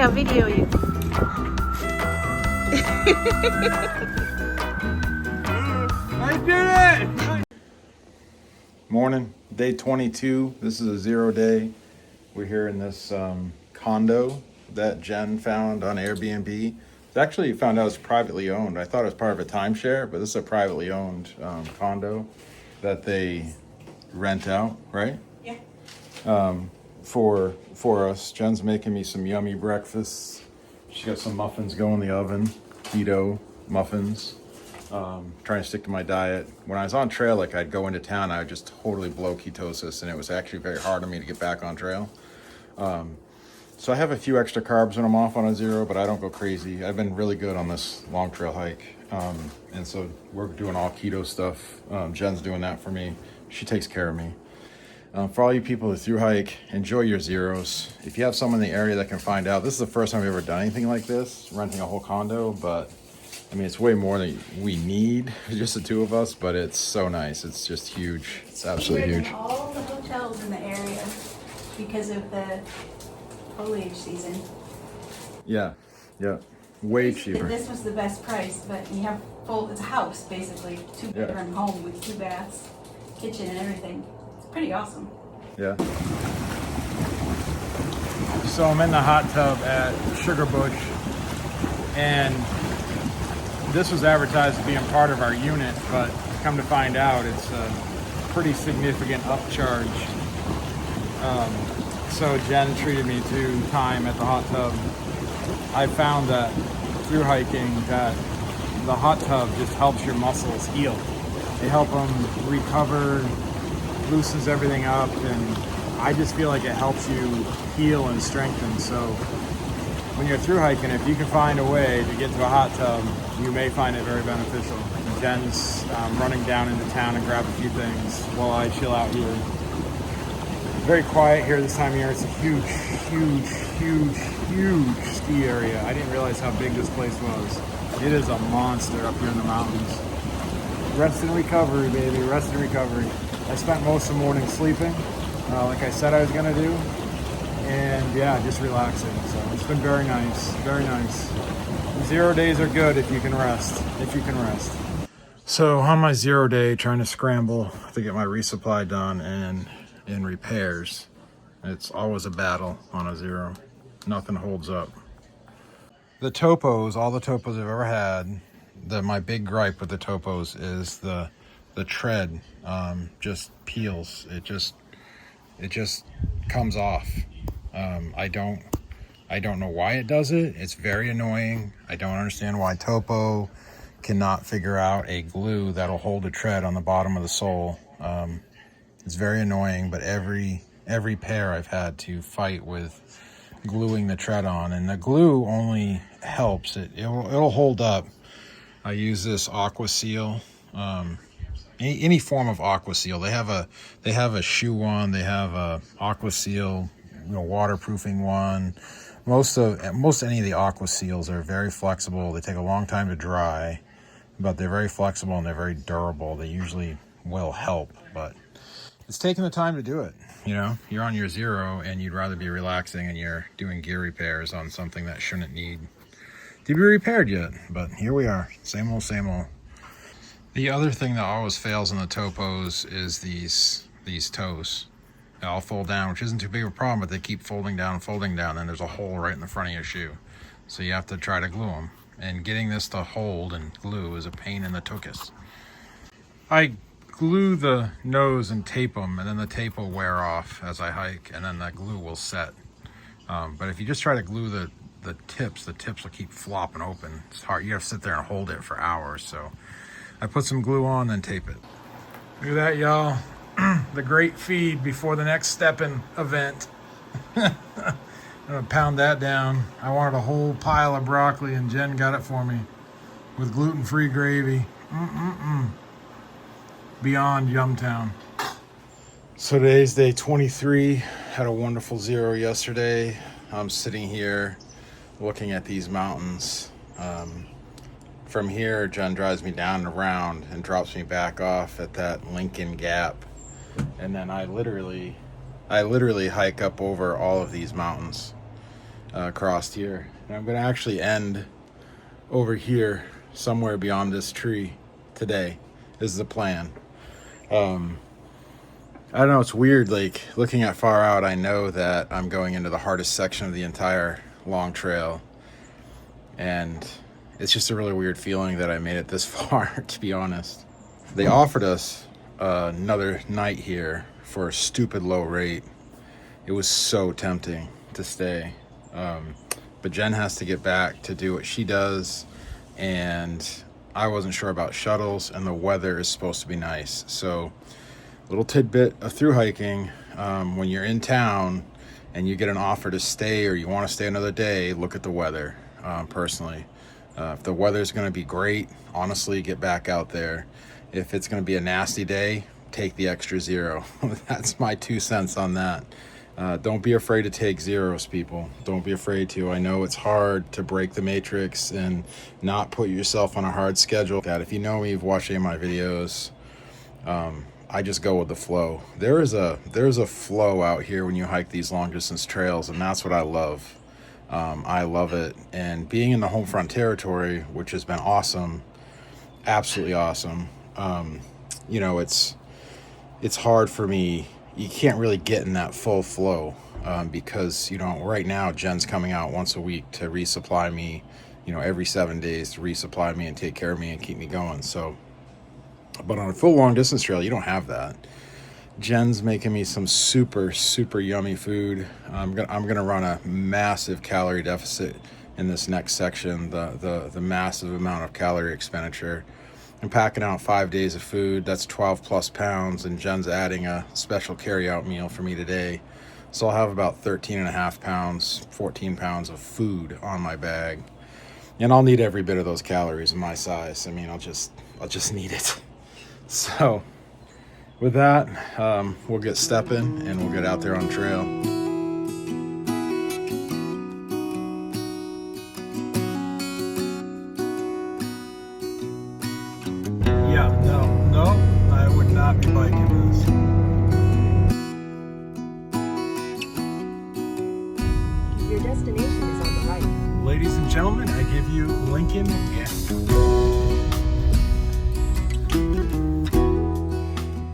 I'll video you. I did it! Morning, day 22. This is a 0 day. We're here in this condo that Jen found on Airbnb. It's actually found out it's privately owned. I thought it was part of a timeshare, but this is a privately owned condo that they rent out, right? Yeah. For us. Jen's making me some yummy breakfast. She's got some muffins going in the oven, keto muffins. Trying to stick to my diet. When I was on trail, like I'd go into town, I would just totally blow ketosis, and it was actually very hard on me to get back on trail. So I have a few extra carbs when I'm off on a 0, but I don't go crazy. I've been really good on this long trail hike. And so we're doing all keto stuff. Jen's doing that for me. She takes care of me. For all you people who thru hike, enjoy your 0s. If you have someone in the area that can find out, this is the first time we've ever done anything like this, renting a whole condo, but I mean, it's way more than we need, just the two of us, but it's so nice. It's just huge. It's absolutely huge. All the hotels in the area because of the foliage season. Yeah, way cheaper. This was the best price, but you have it's a house basically, 2-bedroom home with 2 baths, kitchen and everything. It's pretty awesome. Yeah. So I'm in the hot tub at Sugar Bush, and this was advertised as being part of our unit, but come to find out it's a pretty significant upcharge. So Jen treated me to time at the hot tub. I found that through hiking that the hot tub just helps your muscles heal. They help them recover, loosens everything up, and I just feel like it helps you heal and strengthen. So when you're through hiking, if you can find a way to get to a hot tub, you may find it very beneficial. Jen's running down into town and grab a few things while I chill out here. Very quiet here this time of year. It's a huge ski area. I didn't realize how big this place was. It is a monster up here in the mountains. Rest and recovery, baby, rest and recovery. I spent most of the morning sleeping, like I said I was gonna do. And yeah, just relaxing. So it's been very nice, very nice. 0 days are good if you can rest, So on my 0 day, trying to scramble to get my resupply done and in repairs. It's always a battle on a 0. Nothing holds up. The topos, all the topos I've ever had, my big gripe with the topos is the tread just peels. It just comes off. I don't know why it does it. It's very annoying. I don't understand why Topo cannot figure out a glue that'll hold a tread on the bottom of the sole. It's very annoying, but every pair I've had to fight with gluing the tread on, and the glue only helps. It'll hold up. I use this Aqua Seal. Any form of Aqua Seal. They have a shoe one. They have a Aqua Seal, waterproofing one. Most any of the Aqua Seals are very flexible. They take a long time to dry, but they're very flexible and they're very durable. They usually will help, but it's taking the time to do it. You're on your 0 and you'd rather be relaxing, and you're doing gear repairs on something that shouldn't need to be repaired yet. But here we are, same old. The other thing that always fails in the topos is these toes. They all fold down, which isn't too big of a problem, but they keep folding down, and there's a hole right in the front of your shoe. So you have to try to glue them. And getting this to hold and glue is a pain in the tuchus. I glue the nose and tape them, and then the tape will wear off as I hike, and then that glue will set. But if you just try to glue the tips will keep flopping open. It's hard. You have to sit there and hold it for hours. So I put some glue on, then tape it. Look at that, y'all. The great feed before the next stepping event. I'm gonna pound that down. I wanted a whole pile of broccoli, and Jen got it for me with gluten-free gravy. Beyond Yumtown. So today's day 23. Had a wonderful 0 yesterday. I'm sitting here looking at these mountains. From here, Jen drives me down and around and drops me back off at that Lincoln Gap. And then I literally hike up over all of these mountains. crossed here. And I'm going to actually end over here somewhere beyond this tree today. This is the plan. I don't know, it's weird, like looking at far out, I know that I'm going into the hardest section of the entire long trail, and it's just a really weird feeling that I made it this far, to be honest. They offered us another night here for a stupid low rate. It was so tempting to stay, but Jen has to get back to do what she does, and I wasn't sure about shuttles, and the weather is supposed to be nice. So little tidbit of through hiking, when you're in town and you get an offer to stay or you want to stay another day, look at the weather. Personally, if the weather's going to be great, honestly, get back out there. If it's going to be a nasty day, take the extra zero. That's my 2 cents on that. Don't be afraid to take zeros, people. Don't be afraid to. I know it's hard to break the matrix and not put yourself on a hard schedule. That if you know me, you've watched any of my videos, I just go with the flow. There's a flow out here when you hike these long distance trails, and that's what I love. I love it. And being in the home front territory, which has been awesome, absolutely awesome. You know, it's hard for me. You can't really get in that full flow because, you know, right now Jen's coming out once a week to resupply me, you know, every 7 days to resupply me and take care of me and keep me going. So, but on a full long distance trail, you don't have that. Jen's making me some super, super yummy food. I'm gonna run a massive calorie deficit in this next section, the massive amount of calorie expenditure. I'm packing out 5 days of food. That's 12 plus pounds, and Jen's adding a special carry-out meal for me today. So I'll have about 13 and a half pounds, 14 pounds of food on my bag. And I'll need every bit of those calories in my size. I mean, I'll just need it. So with that, we'll get stepping and we'll get out there on trail. Yeah, no, I would not be biking this. Your destination is on the right. Ladies and gentlemen, I give you Lincoln. Yeah.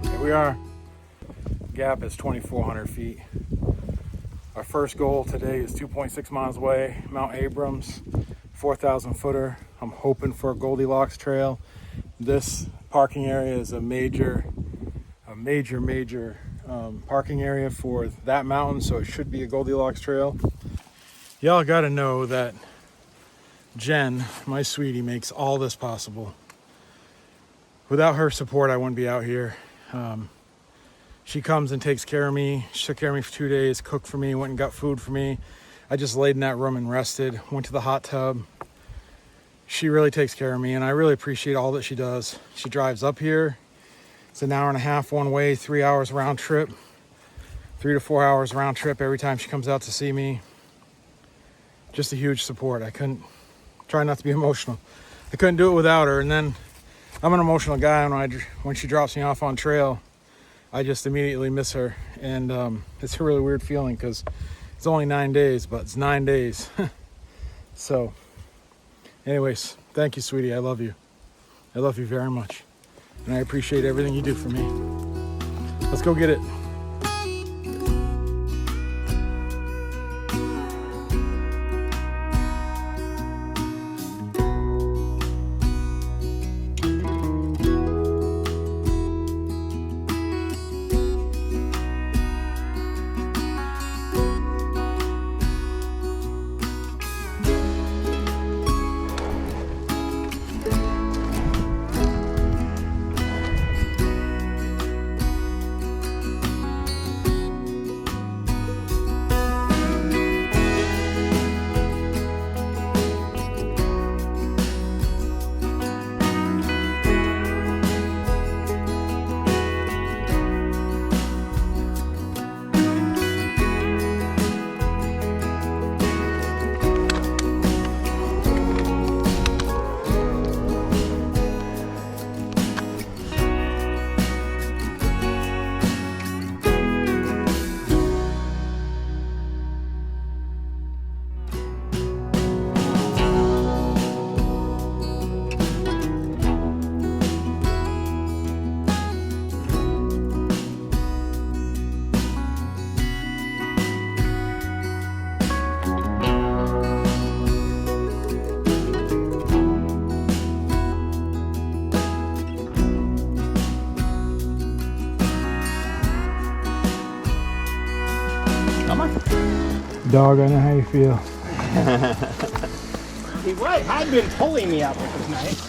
Here we are. Gap is 2,400 feet. Our first goal today is 2.6 miles away, Mount Abrams, 4,000 footer. I'm hoping for a Goldilocks trail. This parking area is a major parking area for that mountain, so it should be a Goldilocks trail. Y'all gotta know that Jen, my sweetie, makes all this possible. Without her support, I wouldn't be out here. She comes and takes care of me. She took care of me for 2 days, cooked for me, went and got food for me. I just laid in that room and rested, went to the hot tub. She really takes care of me, and I really appreciate all that she does. She drives up here. It's an hour and a half one way, 3 hours round trip, 3 to 4 hours round trip every time she comes out to see me. Just a huge support. I couldn't, try not to be emotional. I couldn't do it without her. And then I'm an emotional guy, and when she drops me off on trail, I just immediately miss her. And it's a really weird feeling because it's only 9 days, but it's 9 days. So anyways, thank you, sweetie. I love you. I love you very much. And I appreciate everything you do for me. Let's go get it. Dog, I know how you feel. He had been pulling me up, which was nice.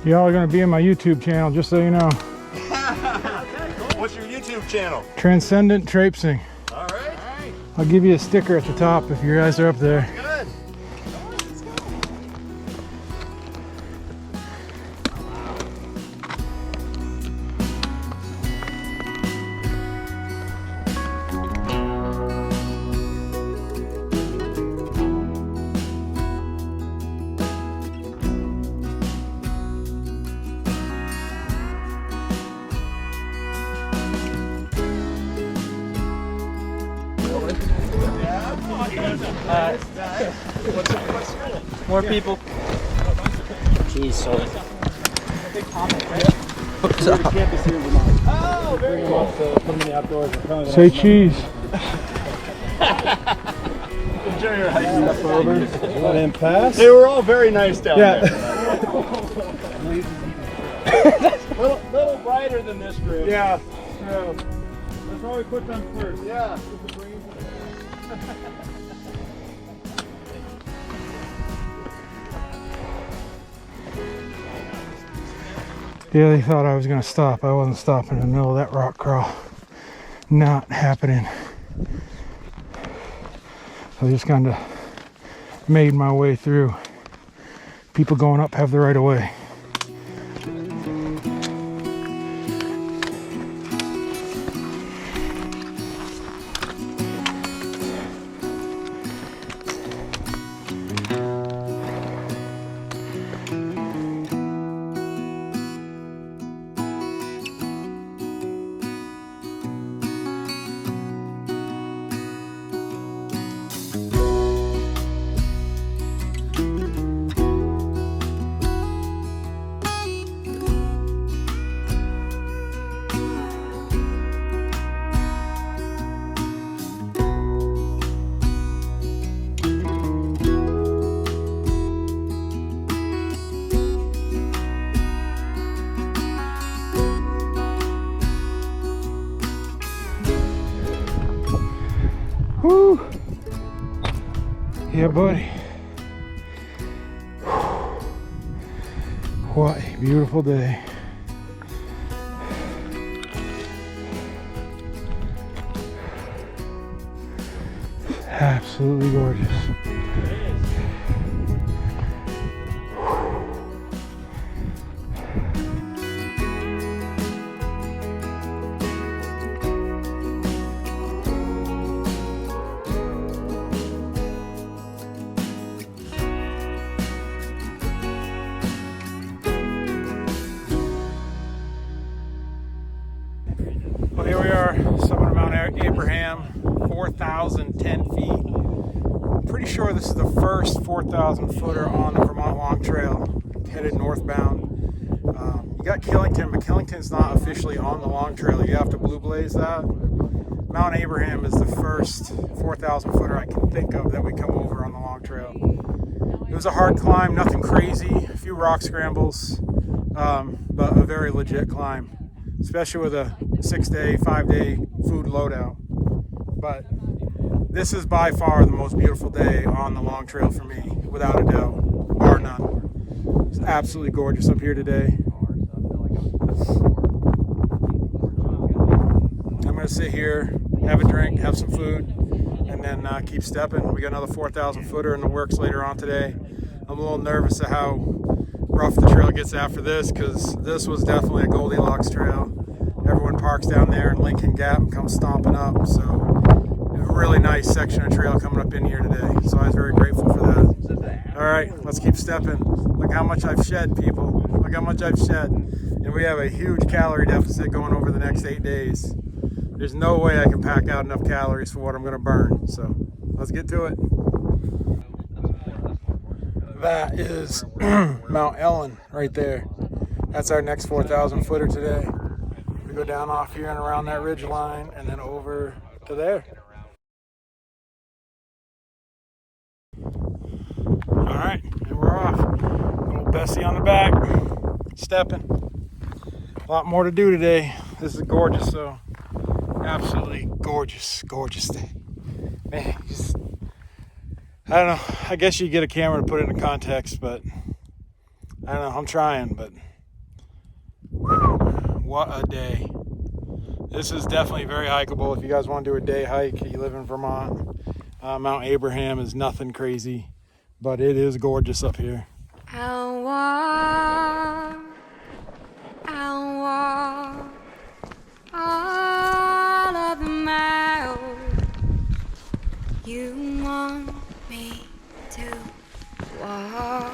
Y'all are gonna be in my YouTube channel, just so you know. What's your YouTube channel? Transcendent Traipsing. All right. I'll give you a sticker at the top if you guys are up there. Good. More people. Jeez, so. Oh, very cool. Say cheese. Enjoy your hike. Let him pass. They were all very nice down there. little brighter than this group. Yeah. That's why we put them first. Yeah. Yeah, they thought I was gonna stop. I wasn't stopping in the middle of that rock crawl. Not happening. So I just kind of made my way through. People going up have the right of way. Woo! Yeah, buddy. What a beautiful day. Absolutely gorgeous. Well, here we are, summit of Mount Abraham, 4,010 feet. I'm pretty sure this is the first 4,000 footer on the Vermont Long Trail, headed northbound. You got Killington, but Killington's not officially on the Long Trail. You have to blue blaze that. Mount Abraham is the first 4,000 footer I can think of that we come over on the Long Trail. It was a hard climb, nothing crazy, a few rock scrambles, but a very legit climb, especially with a 6-day, 5-day food loadout. But this is by far the most beautiful day on the Long Trail for me, without a doubt, bar none. It's absolutely gorgeous up here today. I'm gonna sit here, have a drink, have some food, and then keep stepping. We got another 4,000 footer in the works later on today. I'm a little nervous of how rough the trail gets after this, because this was definitely a Goldilocks trail. Everyone parks down there in Lincoln Gap and comes stomping up. So a really nice section of trail coming up in here today. So I was very grateful for that. All right, let's keep stepping. Look how much I've shed, people. Look how much I've shed. And we have a huge calorie deficit going over the next 8 days. There's no way I can pack out enough calories for what I'm gonna burn. So let's get to it. That is Mount Ellen right there. That's our next 4,000 footer today. We go down off here and around that ridge line and then over to there. All right, and we're off. Going Bessie on the back, stepping. A lot more to do today. This is gorgeous, though. Absolutely gorgeous, gorgeous day. Man, just, I don't know. I guess you get a camera to put it into context, but I don't know. I'm trying, but what a day. This is definitely very hikeable. If you guys want to do a day hike, you live in Vermont. Mount Abraham is nothing crazy, but it is gorgeous up here. I'll walk all of the miles you want me to walk.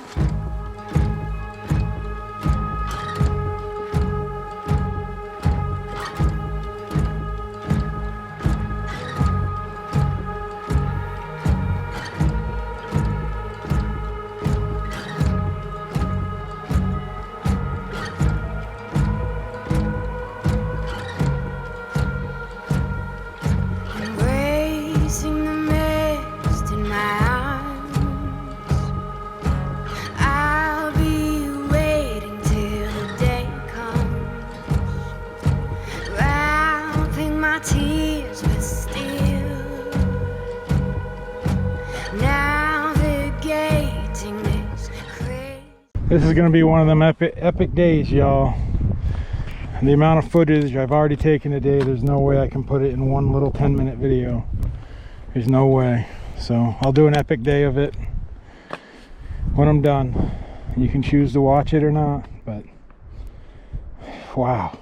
This is gonna be one of them epic days, y'all. The amount of footage I've already taken today, there's no way I can put it in one little 10-minute video. There's no way. So I'll do an epic day of it when I'm done. You can choose to watch it or not, but wow.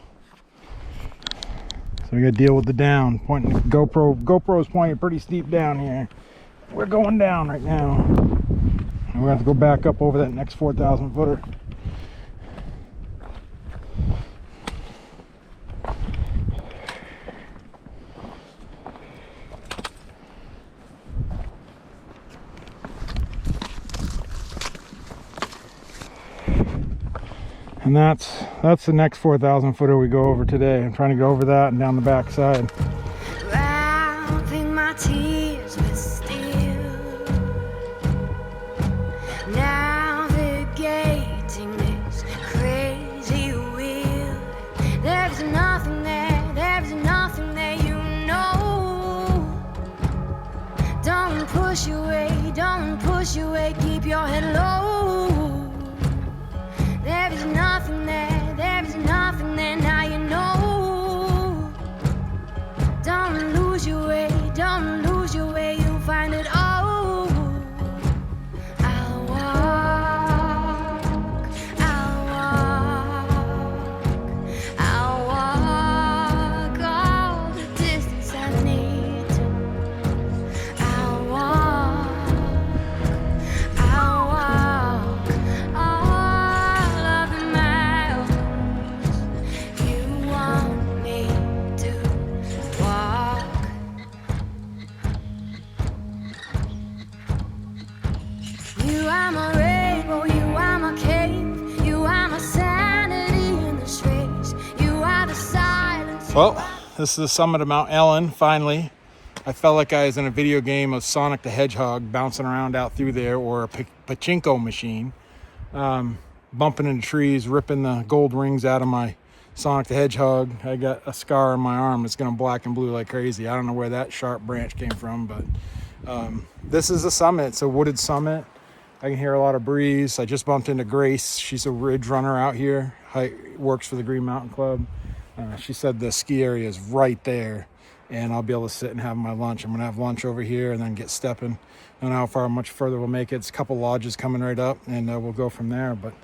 So we gotta deal with the down. GoPro's pointing pretty steep down here. We're going down right now. And we're gonna have to go back up over that next 4,000 footer. And that's the next 4,000 footer we go over today. I'm trying to go over that and down the back side. Wrapping my tears with steel, navigating this crazy wheel. There's nothing there, you know. Don't push away, keep your head low. There is nothing there, now you know. Don't lose your way, you'll find it all. I'll walk all the distance I need to. I'll walk all of the miles you want me to walk. You are my rainbow, you are my cave, you are my sanity in this race. You are the silence. Well, this is the summit of Mount Ellen, finally. I felt like I was in a video game of Sonic the Hedgehog, bouncing around out through there, or a pachinko machine, bumping into trees, ripping the gold rings out of my Sonic the Hedgehog. I got a scar on my arm. It's going to black and blue like crazy. I don't know where that sharp branch came from, but this is a summit. It's a wooded summit. I can hear a lot of breeze. I just bumped into Grace. She's a ridge runner out here. Works for the Green Mountain Club. She said the ski area is right there, and I'll be able to sit and have my lunch. I'm going to have lunch over here and then get stepping. I don't know how much further we'll make it. It's a couple lodges coming right up, and we'll go from there. But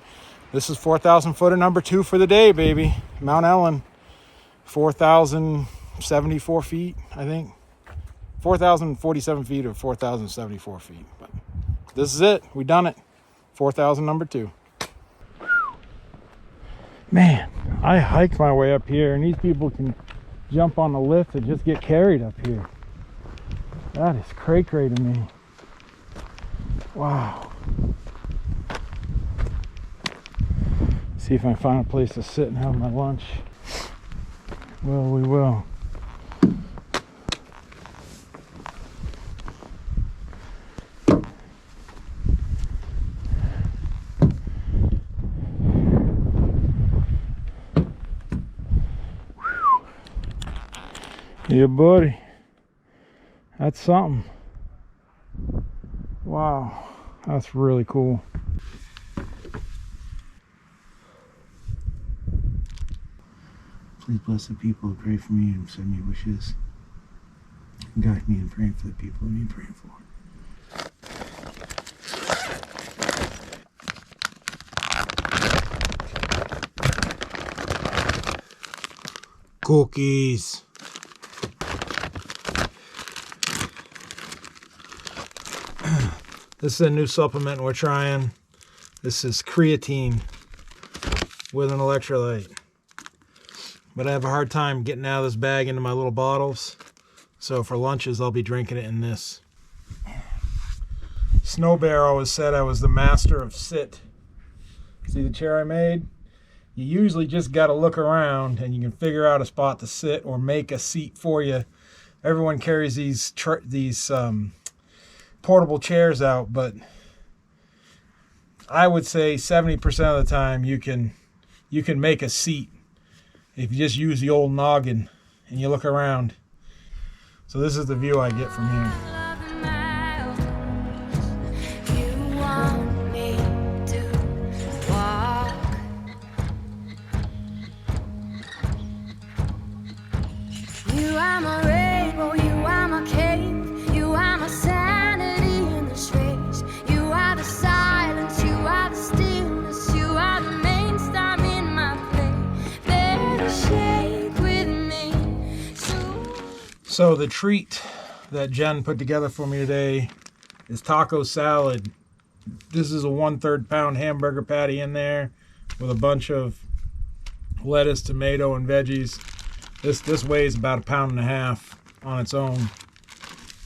this is 4,000 footer number 2 for the day, baby. Mount Ellen, 4,074 feet, I think. 4,047 feet or 4,074 feet. But this is it. We done it. 4,000 number 2. Man, I hiked my way up here, and these people can jump on the lift and just get carried up here. That is cray-cray to me. Wow. See if I can find a place to sit and have my lunch. Well, we will. Yeah, buddy. That's something. Wow, that's really cool. Please bless the people who pray for me and send me wishes. Guide me in praying for the people I need praying for. Cookies. This is a new supplement we're trying. This is creatine with an electrolyte. But I have a hard time getting out of this bag into my little bottles. So for lunches, I'll be drinking it in this. Snow Bear always said I was the master of sit. See the chair I made? You usually just got to look around and you can figure out a spot to sit or make a seat for you. Everyone carries these portable chairs out, but I would say 70% of the time you can make a seat if you just use the old noggin and you look around. So this is the view I get from here. So the treat that Jen put together for me today is taco salad. This is a 1/3 pound hamburger patty in there with a bunch of lettuce, tomato, and veggies. This weighs about 1.5 pounds on its own.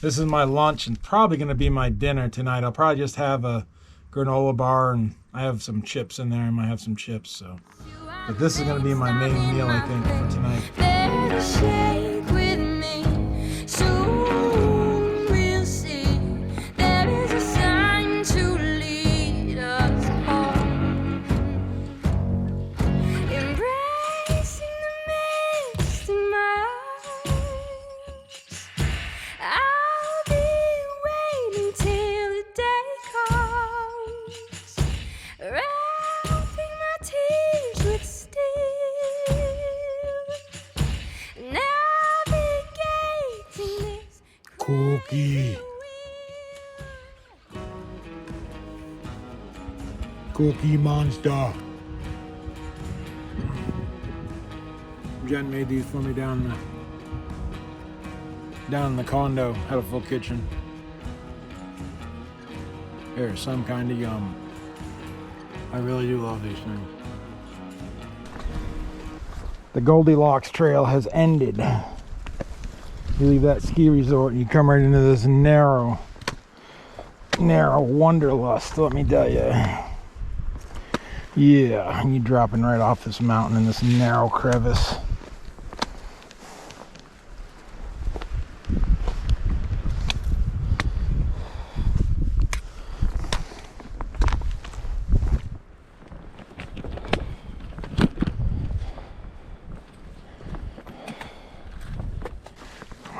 This is my lunch and probably going to be my dinner tonight. I'll probably just have a granola bar and I have some chips in there. I might have some chips. So, but this is going to be my main meal, I think, for tonight. Cookie monster. Jen made these for me down in the condo. Had a full kitchen. They're some kind of yum. I really do love these things. The Goldilocks trail has ended. You leave that ski resort and you come right into this narrow wanderlust, let me tell you. Yeah, and you're dropping right off this mountain in this narrow crevice.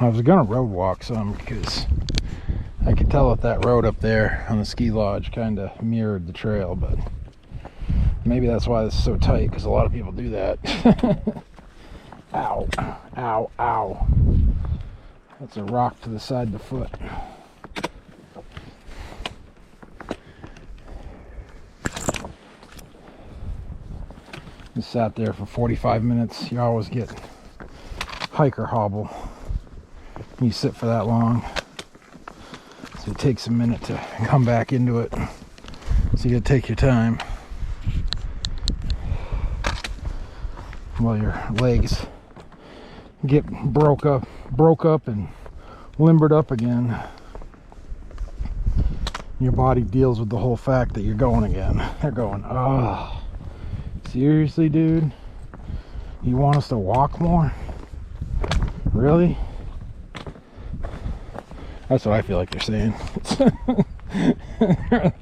I was gonna road walk some because I could tell that road up there on the ski lodge kind of mirrored the trail, but maybe that's why this is so tight, because a lot of people do that. Ow, ow, ow. That's a rock to the side of the foot. You sat there for 45 minutes. You always get hiker hobble. You sit for that long. So it takes a minute to come back into it. So you gotta take your time while your legs get broke up and limbered up again. Your body deals with the whole fact that you're going again. They're going, oh, seriously, dude? You want us to walk more? Really? That's what I feel like they're saying.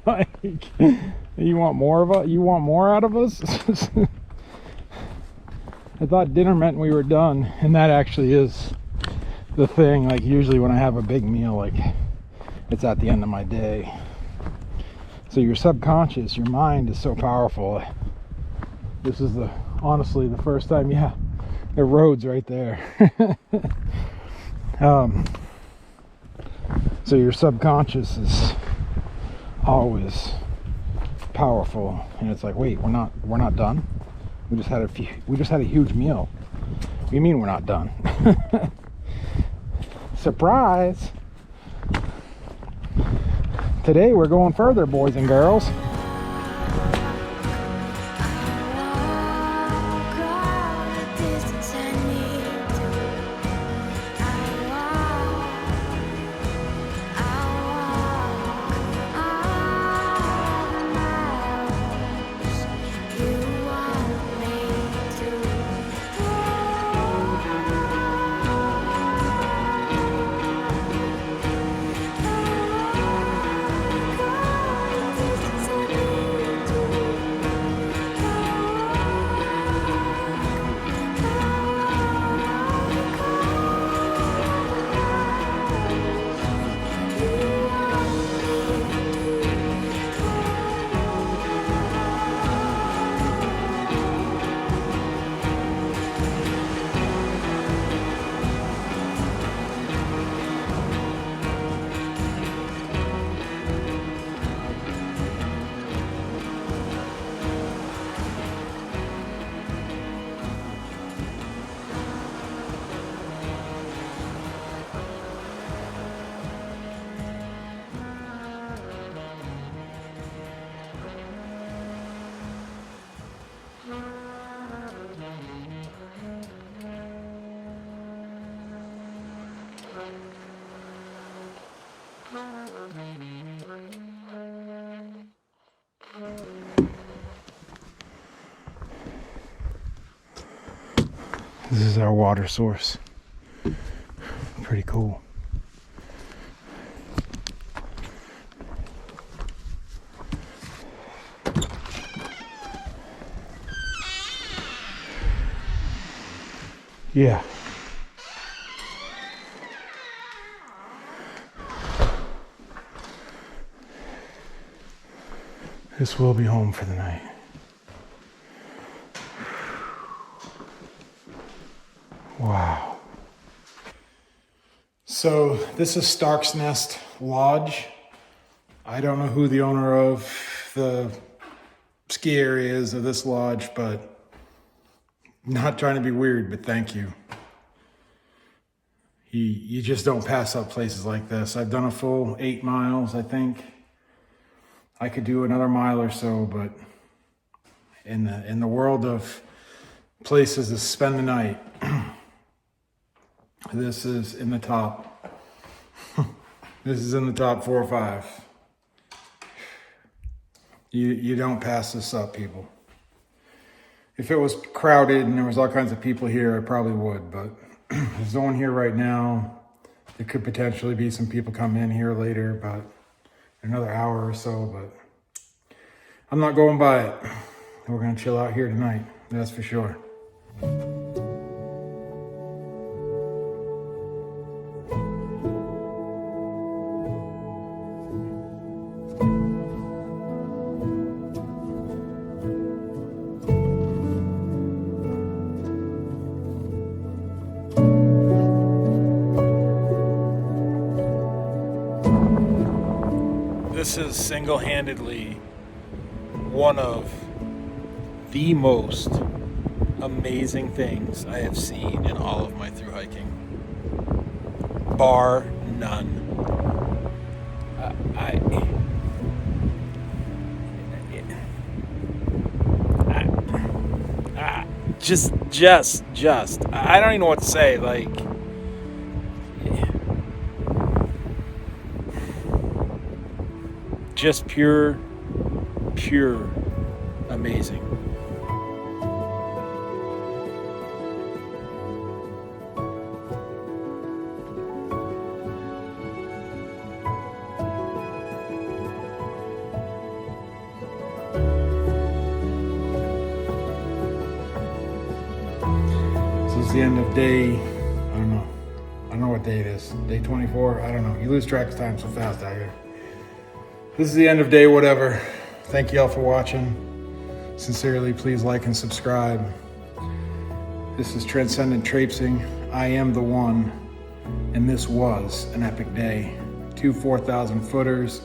Like, you want more of us? You want more out of us? I thought dinner meant we were done, and that actually is the thing. Like usually when I have a big meal, like it's at the end of my day. So your subconscious, your mind is so powerful. This is honestly the first time, yeah, the road's right there. So your subconscious is always powerful, and it's like, wait, we're not done. We just had a huge meal. What do you mean we're not done? Surprise! Today we're going further, boys and girls. This is our water source. Pretty cool. Yeah. This will be home for the night. Wow. So this is Stark's Nest Lodge. I don't know who the owner of the ski area is of this lodge, but not trying to be weird, but thank you. You just don't pass up places like this. I've done a full 8 miles, I think. I could do another mile or so, but in the world of places to spend the night, this is in the top. This is in the top 4 or 5. You don't pass this up, people. If it was crowded and there was all kinds of people here, I probably would, but there's no one here right now. There could potentially be some people coming in here later, about another hour or so, but I'm not going by it. We're gonna chill out here tonight, that's for sure. This is single-handedly one of the most amazing things I have seen in all of my thru hiking. Bar none. Just I don't even know what to say, like, just pure amazing. This is the end of day, I don't know what day it is. Day 24? I don't know. You lose track of time so fast out here. This is the end of day whatever. Thank you all for watching. Sincerely, please like and subscribe. This is Transcendent Traipsing. I am the one, and this was an epic day. 2 4,000 footers,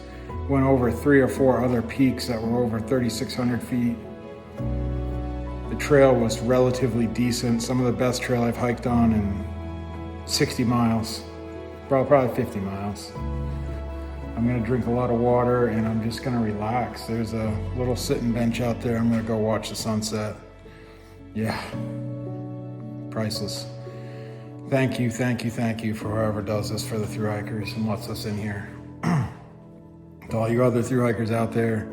went over 3 or 4 other peaks that were over 3,600 feet. The trail was relatively decent, some of the best trail I've hiked on in 60 miles, probably 50 miles. I'm gonna drink a lot of water and I'm just gonna relax. There's a little sitting bench out there. I'm gonna go watch the sunset. Yeah, priceless. Thank you for whoever does this for the Thru Hikers and lets us in here. To all you other Thru Hikers out there,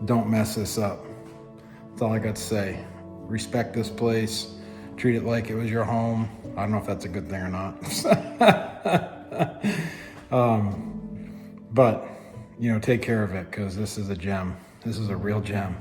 don't mess this up. That's all I got to say. Respect this place. Treat it like it was your home. I don't know if that's a good thing or not. But, you know, take care of it because this is a gem. This is a real gem.